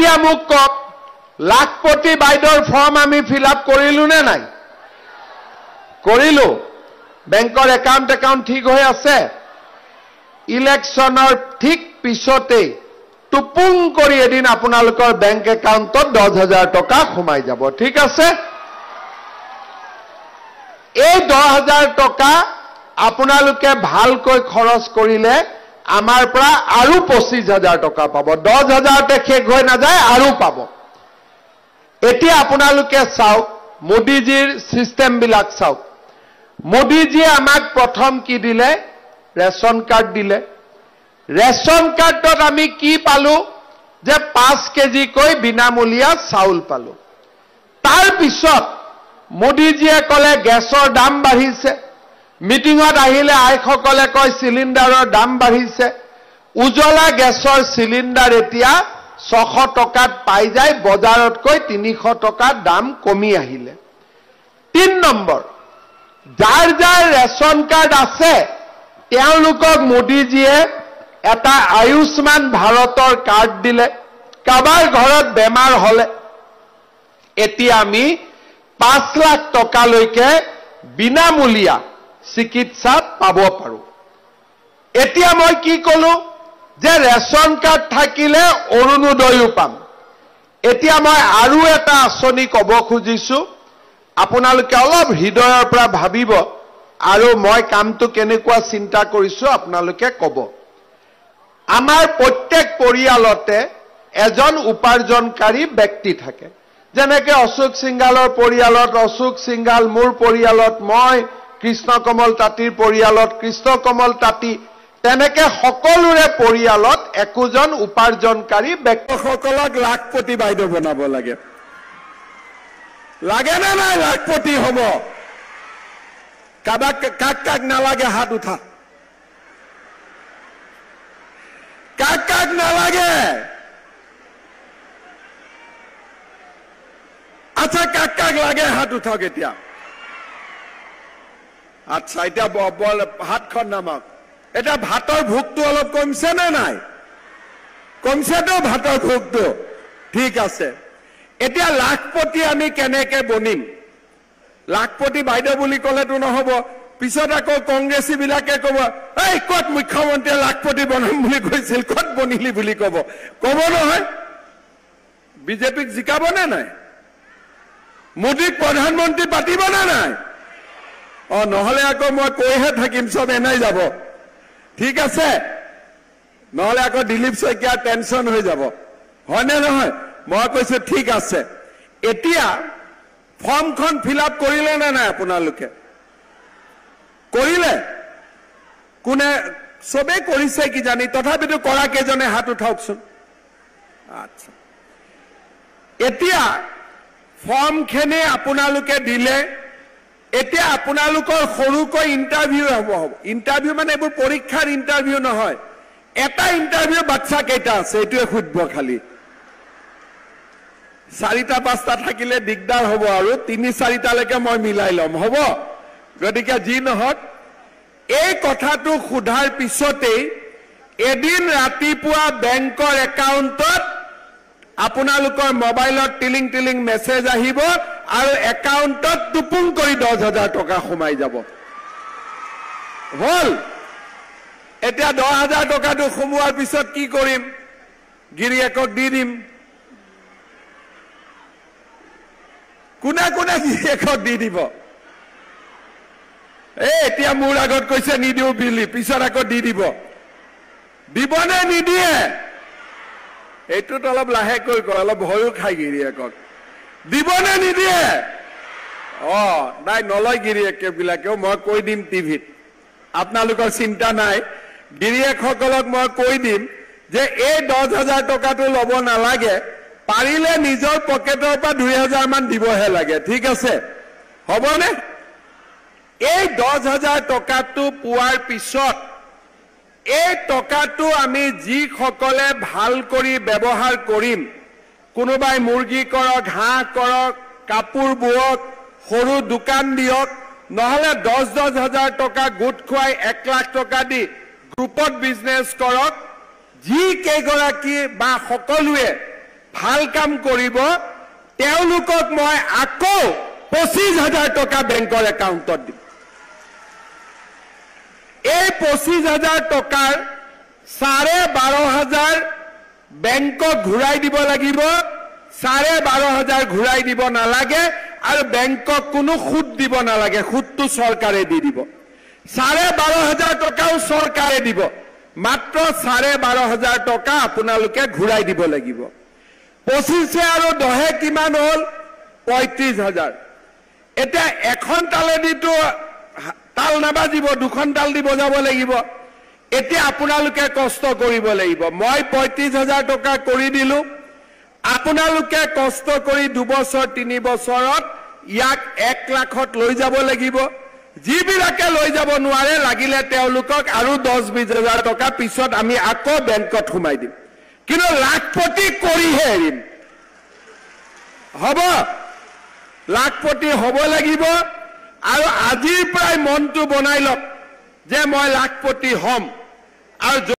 এতিয়া মোক কওক লাখপতি বাইদেউৰ ফৰ্ম আমি ফিল আপ কৰিলো নে নাই কৰিলো বেংকৰ একাউণ্ট ঠিক হৈ আছে ইলেকশ্যনৰ ঠিক পিছতেই টুপুং কৰি এদিন আপোনালোকৰ বেংক একাউণ্টত 10,000 টকা সোমাই যাব ঠিক আছে এই 10,000 টকা আপোনালোকে ভালকৈ খৰচ কৰিলে আমাৰ পৰা আৰু 25,000 টকা পাব 10,000 তে শেষ হৈ নাযায় আৰু পাব এতিয়া আপোনালোকে চাওক মোদীজীৰ সিস্টেম বিলাক চাওক মোদীজীয়ে আমাক প্ৰথম কি দিলে ৰেশন কাৰ্ড দিলে ৰেশন কাৰ্ডত আমি কি পালো যে 5 কেজি কৈ বিনামূলীয়া চাউল পালো তাৰ পিছত মোদীজীয়ে কলে গেছৰ দাম বাঢ়িছে মিটিঙত আহিলে আইসকলে কয় সিলিন্ডাৰৰ দাম বাঢ়িছে উজলা গেছৰ সিলিন্ডাৰ এতিয়া 600 টকাত পাই যায় বজাৰতকৈ 300 টকা দাম কমি আহিলে 3 নম্বৰ যাৰ যাৰ ৰেশন কাৰ্ড আছে তেওঁলোকক মোদীজীয়ে এটা আয়ুষ্মান ভাৰতৰ কাৰ্ড দিলে কাবাৰ ঘৰত বেমাৰ হলে এতিয়া আমি 5 লাখ টকালৈকে বিনামূলীয়া চিকিৎসা পাব পাৰো এতিয়া মই কি কলো যে ৰেশন কাৰ্ড থাকিলে অৰুণোদয়ও পাম এতিয়া মই আৰু এটা আঁচনি কব খুজিছো আপোনালোকে অলপ হৃদয়ৰ পৰা ভাবিব আৰু মই কামটো কেনেকুৱা চিন্তা কৰিছো আপোনালোকে কব আমাৰ প্ৰত্যেক পৰিয়ালতে এজন উপাৰ্জনকাৰী ব্যক্তি থাকে যেনেকে অশোক সিংগালৰ পৰিয়ালত অশোক সিংগাল মোৰ পৰিয়ালত মই কৃষ্ণ কমল তাঁতীৰ পৰিয়ালত কৃষ্ণ কমল তাঁতী তেনেকে সকলোৰে পৰিয়ালত একোজন উপাৰ্জনকাৰী ব্যক্তিসকলক লাখপতি বাইদেউ বনাব লাগে লাগে না নাই লাখপতি হ'ব কাক কাক নালাগে হাত উঠা কাক নালাগে আচ্ছা কাক লাগে হাত উঠাওক এতিয়া আচ্ছা এতিয়া হাতখন নামাওক এটা ভাতৰ ভোকটো অলপ কমছে নে নাই কমছেতো ভাতৰ ভোকটো ঠিক আছে এতিয়া লাখপতি আমি কেনেকে বনিম লাখপতি বাইদেউ বুলি কলেতো নহব পিছত আকৌ কংগ্ৰেছী বিলাকে কব এই কত মুখ্যমন্ত্ৰীয়ে লাখপতি বনাম বুলি কৈছিল কত বনিলি বুলি কব নহয় বিজেপিক জিকাব নে নাই মোদীক প্ৰধানমন্ত্ৰী পাতিব নে নাই নহলে আকৌ মই কৈহে থাকিম সব এনাই যাব ঠিক আছে নহলে আকৌ দিলীপ শইকীয়া টেনশন হৈ যাব হয়নে নহয় মই কৈছো ঠিক আছে এতিয়া ফৰ্মখন ফিল আপ কৰিলে নে নাই আপোনালোকে কৰিলে কোনে সবে কৰিছে কি জানি তথাপিতো কৰা কেজনে হাত উঠাওকচোন আচ্ছা এতিয়া ফৰ্মখিনি আপোনালোকে দিলে এতিয়া আপোনালোকৰ সৰুকৈ ইন্টাৰভিউ হ'ব ইন্টাৰভিউ মানে এইবোৰ পৰীক্ষাৰ ইন্টাৰভিউ নহয় এটা ইন্টাৰভিউ বাচ্চা কেইটা আছে এইটোৱে খুদব খালি 4-5টা থাকিলে দিগদাৰ হ'ব আৰু 3-4টা লৈকে মই মিলাই লম হ'ব গতিকে যি নহক এই কথাটো খুধাৰ পিছতেই এদিন ৰাতিপুৱা বেংকৰ একাউণ্টত আপোনালোকৰ মোবাইলত টিলিং মেছেজ আহিব আৰু একাউণ্টত টুপুং কৰি 10,000 টকা সোমাই যাব হল এতিয়া 10,000 টকাটো সোমোৱাৰ পিছত কি কৰিম গিৰিয়েকক দি দিম কোনে গিৰিয়েকক দি দিব এতিয়া মোৰ আগত কৈছে নিদিও বিলি পিছত আকৌ দি দিব দিবনে নিদিয়ে এইটোত অলপ লাহেকৈ কয় অলপ ভয়ো খাই গিৰিয়েকক দিবনে নিদিয়ে নাই নলয় গিৰিয়েকবিলাকেও মই কৈ দিম টিভিত আপোনালোকৰ চিন্তা নাই গিৰিয়েকসকলক মই কৈ দিম যে এই 10,000 টকাটো ল'ব নালাগে পাৰিলে নিজৰ পকেটৰ পৰা 2,000 মান দিবহে লাগে ঠিক আছে হ'বনে এই 10,000 টকাটো পোৱাৰ পিছত এই টকাটো আমি যিসকলে ভাল কৰি ব্যৱহাৰ কৰিম কোনোবাই মুৰ্গী কৰক হাঁহ কৰক কাপোৰ বুৱক সৰু দোকান দিয়ক নহলে 10,000 টকা গোট খুৱাই 1 লাখ টকা দি গ্ৰুপত বিজনেছ কৰক যি কেইগৰাকী বা সকলোৱে ভাল কাম কৰিব তেওঁলোকক মই আকৌ 25,000 টকা বেংকৰ একাউণ্টত দিম। এই 25,000 টকাৰ 12,500 বেংকক ঘূৰাই দিব লাগিব, 12,500 ঘূৰাই দিব নালাগে আৰু বেংকক কোনো সুদ দিব নালাগে, সুদটো চৰকাৰে দি দিব। 12,500 টকাও চৰকাৰে দিব, মাত্ৰ 12,500 টকা আপোনালোকে ঘূৰাই দিব লাগিব। 25 আৰু 10 কিমান হ'ল? 35,000। এতিয়া এখন তালেদিতো তাল নাবাজিব, দুখন তাল দি বজাব লাগিব। এতিয়া আপোনালোকে কষ্ট কৰিব লাগিব। মই 35,000 টকা কৰি দিলো, আপোনালোকে কষ্ট কৰি 2 বছৰ 3 বছৰত ইয়াক 1 লাখত লৈ যাব লাগিব। যিবিলাকে লৈ যাব নোৱাৰে লাগিলে তেওঁলোকক আৰু 10-20,000 টকা পিছত আমি আকৌ বেংকত সোমাই দিম, কিন্তু লাখপতি কৰিহে এৰিম। হ'ব, লাখপতি হ'ব লাগিব। আৰু আজিৰ পৰাই মনটো বনাই লওক যে মই লাখপতি হ'ম। আৰু